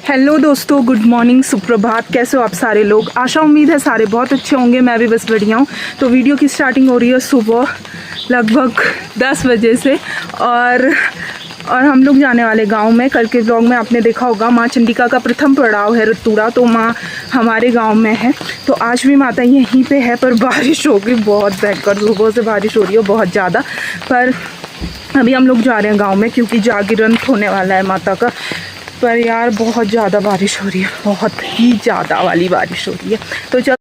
Hello दोस्तों, good morning, सुप्रभात। कैसे हो आप सारे लोग? आशा उम्मीद है सारे बहुत अच्छे होंगे। मैं भी बस बढ़िया हूँ। तो वीडियो की स्टार्टिंग हो रही है सुबह लगभग 10 बजे से और हम लोग जाने वाले गांव में। कल के व्लॉग में आपने देखा होगा माँ चंडिका का प्रथम पड़ाव है रतूड़ा, तो माँ हमारे गांव में है। तो आज भी माता यहीं पे है, पर बारिश हो गई बहुत भयंकर। सुबह से बारिश हो रही है बहुत ज़्यादा। पर अभी हम लोग जा रहे हैं गाँव में क्योंकि जागरण होने वाला है माता का। पर यार बहुत ज़्यादा बारिश हो रही है, बहुत ही ज़्यादा वाली बारिश हो रही है। तो चल,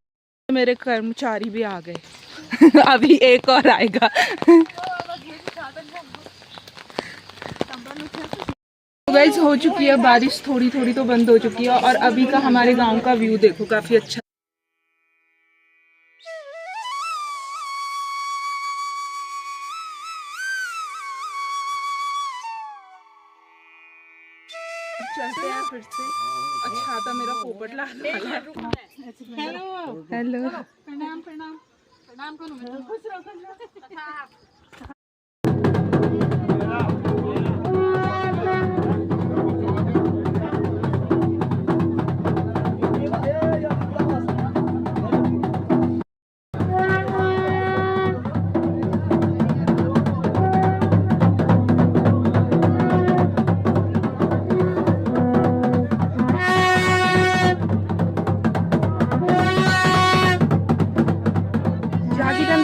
मेरे कर्मचारी भी आ गए अभी एक और आएगा गाइस हो चुकी है बारिश, थोड़ी थोड़ी तो बंद हो चुकी है। और अभी का हमारे गांव का व्यू देखो, काफ़ी अच्छा। चलते हैं फिर से। अच्छा था मेरा पोपट ला। हेलो हेलो, प्रणाम प्रणाम प्रणाम करो। खुश रहो खुश रहो।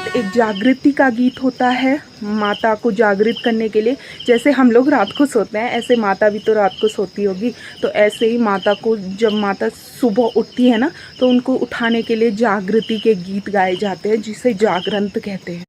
एक जागृति का गीत होता है माता को जागृत करने के लिए। जैसे हम लोग रात को सोते हैं, ऐसे माता भी तो रात को सोती होगी। तो ऐसे ही माता को, जब माता सुबह उठती है ना, तो उनको उठाने के लिए जागृति के गीत गाए जाते हैं, जिसे जागरण कहते हैं।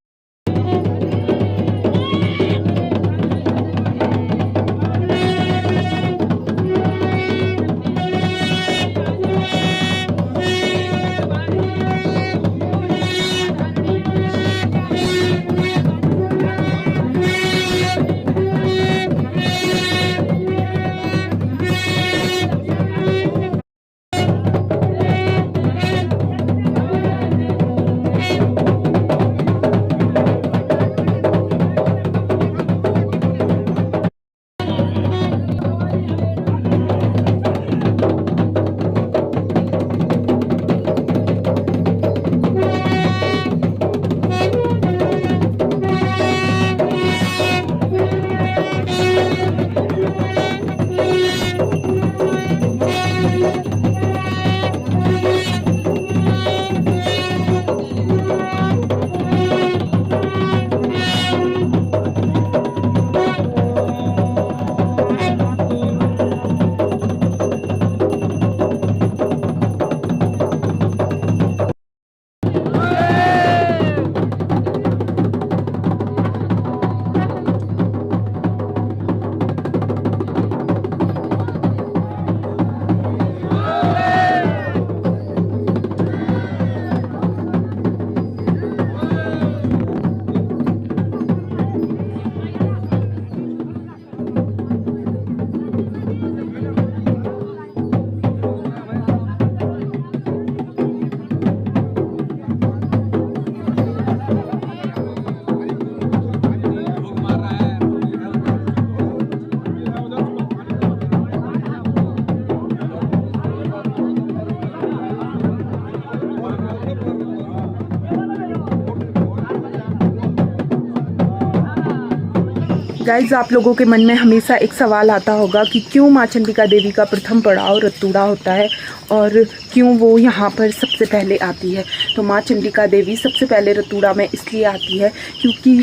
गाइज, आप लोगों के मन में हमेशा एक सवाल आता होगा कि क्यों माँ चंडिका देवी का प्रथम पड़ाव रतूड़ा होता है और क्यों वो यहाँ पर सबसे पहले आती है। तो माँ चंडिका देवी सबसे पहले रतूड़ा में इसलिए आती है क्योंकि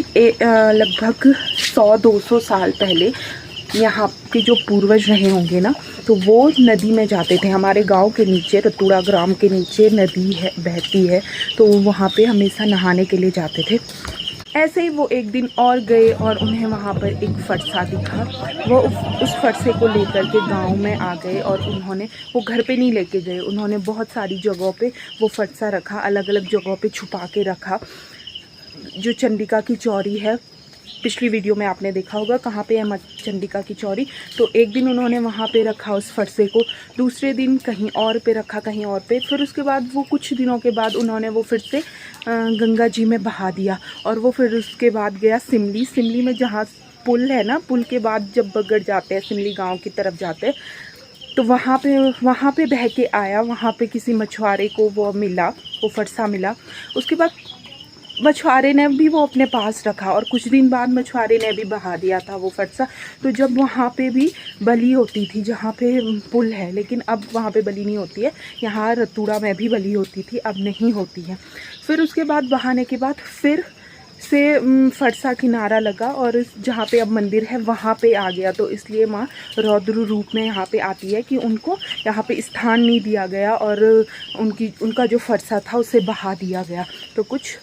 लगभग 100-200 साल पहले यहाँ के जो पूर्वज रहे होंगे ना, तो वो नदी में जाते थे। हमारे गांव के नीचे, रतूड़ा ग्राम के नीचे नदी है, बहती है, तो वहाँ पे हमेशा नहाने के लिए जाते थे। ऐसे ही वो एक दिन और गए और उन्हें वहाँ पर एक फरसा दिखा। वो उस फरसे को लेकर के गांव में आ गए और उन्होंने, वो घर पे नहीं लेके गए, उन्होंने बहुत सारी जगहों पे वो फरसा रखा, अलग अलग जगहों पे छुपा के रखा। जो चंडिका की चौरी है, पिछली वीडियो में आपने देखा होगा कहाँ पे है माँ चंडिका की चौरी। तो एक दिन उन्होंने वहाँ पे रखा उस फरसे को, दूसरे दिन कहीं और पे रखा, कहीं और पे। फिर उसके बाद वो कुछ दिनों के बाद उन्होंने वो फिर से गंगा जी में बहा दिया। और वो फिर उसके बाद गया सिमली। सिमली में जहाँ पुल है ना, पुल के बाद जब बगड़ जाते हैं, सिमली गाँव की तरफ जाते हैं, तो वहाँ पे बह के आया, वहाँ पे किसी मछुआरे को वो मिला, वो फरसा मिला। उसके बाद मछुआरे ने भी वो अपने पास रखा और कुछ दिन बाद मछुआरे ने भी बहा दिया था वो फरसा। तो जब वहाँ पे भी बलि होती थी, जहाँ पे पुल है, लेकिन अब वहाँ पे बलि नहीं होती है, यहाँ रतूड़ा में भी बलि होती थी, अब नहीं होती है। फिर उसके बाद बहाने के बाद फिर से फरसा किनारा लगा और जहाँ पे अब मंदिर है वहाँ पे आ गया। तो इसलिए माँ रौद्र रूप में यहाँ पे आती है कि उनको यहाँ पे स्थान नहीं दिया गया और उनका जो फरसा था उसे बहा दिया गया। तो कुछ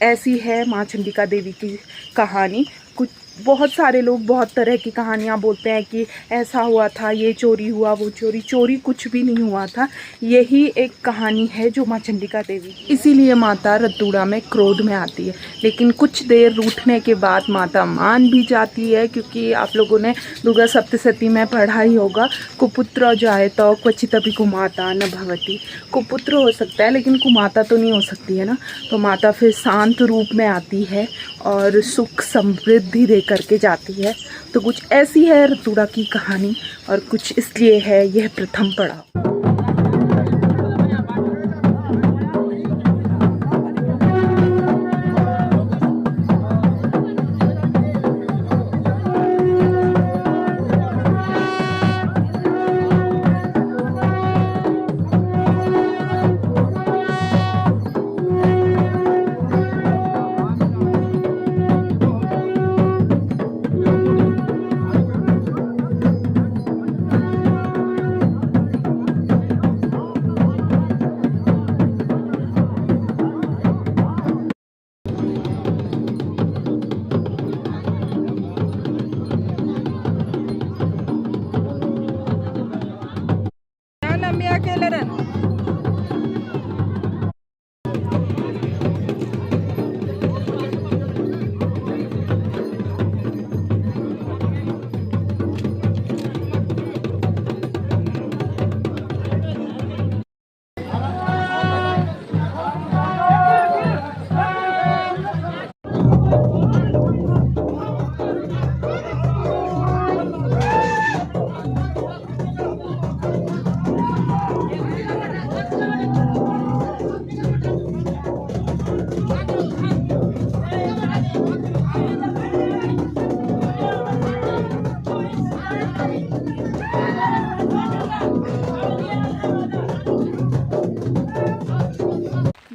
ऐसी है माँ चंडिका देवी की कहानी। कुछ बहुत सारे लोग बहुत तरह की कहानियाँ बोलते हैं कि ऐसा हुआ था, ये चोरी हुआ, वो चोरी कुछ भी नहीं हुआ था। यही एक कहानी है जो माँ चंडिका देवी, इसीलिए माता रतूड़ा में क्रोध में आती है। लेकिन कुछ देर रूठने के बाद माता मान भी जाती है, क्योंकि आप लोगों ने दुर्गा सप्तशती में पढ़ा ही होगा, कुपुत्र जाए तो क्वचित अभी कुमाता न भवती। कुपुत्र हो सकता है लेकिन कुमाता तो नहीं हो सकती है ना। तो माता फिर शांत रूप में आती है और सुख समृद्धि दे करके जाती है। तो कुछ ऐसी है रतूड़ा की कहानी और कुछ इसलिए है यह प्रथम पड़ाव।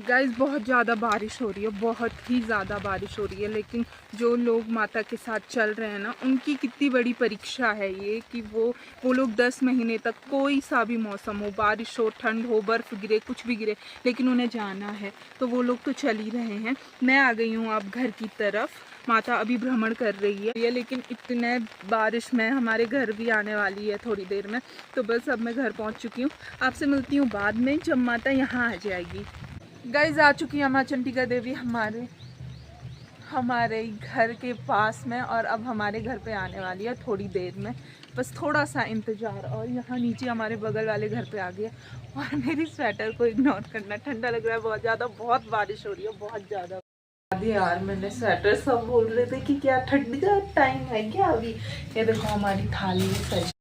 गाइस बहुत ज़्यादा बारिश हो रही है, बहुत ही ज़्यादा बारिश हो रही है। लेकिन जो लोग माता के साथ चल रहे हैं ना, उनकी कितनी बड़ी परीक्षा है ये कि वो लोग 10 महीने तक कोई सा भी मौसम हो, बारिश हो, ठंड हो, बर्फ़ गिरे, कुछ भी गिरे, लेकिन उन्हें जाना है। तो वो लोग तो चल ही रहे हैं। मैं आ गई हूँ अब घर की तरफ। माता अभी भ्रमण कर रही है, लेकिन इतने बारिश में हमारे घर भी आने वाली है थोड़ी देर में। तो बस अब मैं घर पहुँच चुकी हूँ। आपसे मिलती हूँ बाद में जब माता यहाँ आ जाएगी। गाइस आ चुकी है माँ चंडिका देवी हमारे घर के पास में, और अब हमारे घर पे आने वाली है थोड़ी देर में। बस थोड़ा सा इंतज़ार। और यहाँ नीचे हमारे बगल वाले घर पे आ गया। और मेरी स्वेटर को इग्नोर करना, ठंडा लग रहा है बहुत ज़्यादा, बहुत बारिश हो रही है बहुत ज़्यादा। यार मैंने स्वेटर, सब बोल रहे थे कि क्या ठंडी का टाइम है क्या अभी। ये देखो हमारी थाली सज।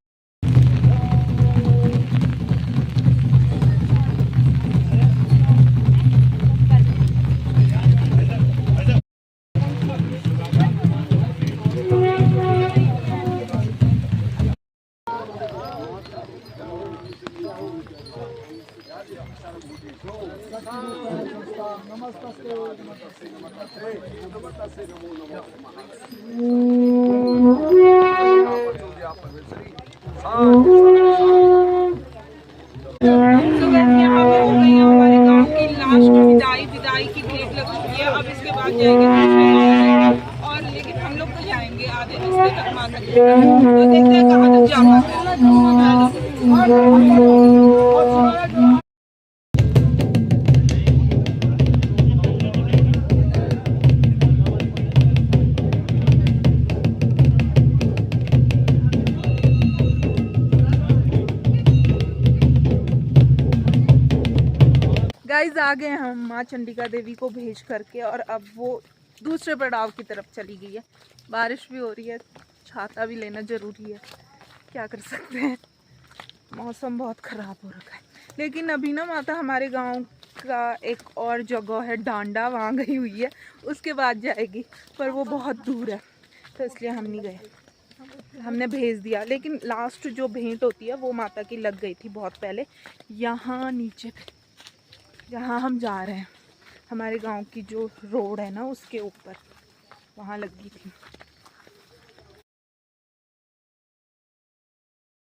विदाई की भीड़ लग चुकी है। अब इसके बाद जाएंगे और, लेकिन हम लोग तो जाएंगे आधे रास्ते तक माता के, तो देखते हैं कहाँ तक जा पाते हैं। गाइस आ गए हम माँ चंडिका देवी को भेज करके, और अब वो दूसरे पड़ाव की तरफ चली गई है। बारिश भी हो रही है, छाता भी लेना ज़रूरी है, क्या कर सकते हैं। मौसम बहुत ख़राब हो रखा है। लेकिन अभी ना माता हमारे गांव का एक और जगह है डांडा, वहाँ गई हुई है, उसके बाद जाएगी, पर वो बहुत दूर है तो इसलिए हम नहीं गए, हमने भेज दिया। लेकिन लास्ट जो भेंट होती है वो माता की लग गई थी बहुत पहले, यहाँ नीचे जहाँ हम जा रहे हैं, हमारे गांव की जो रोड है ना उसके ऊपर, वहाँ लगी थी।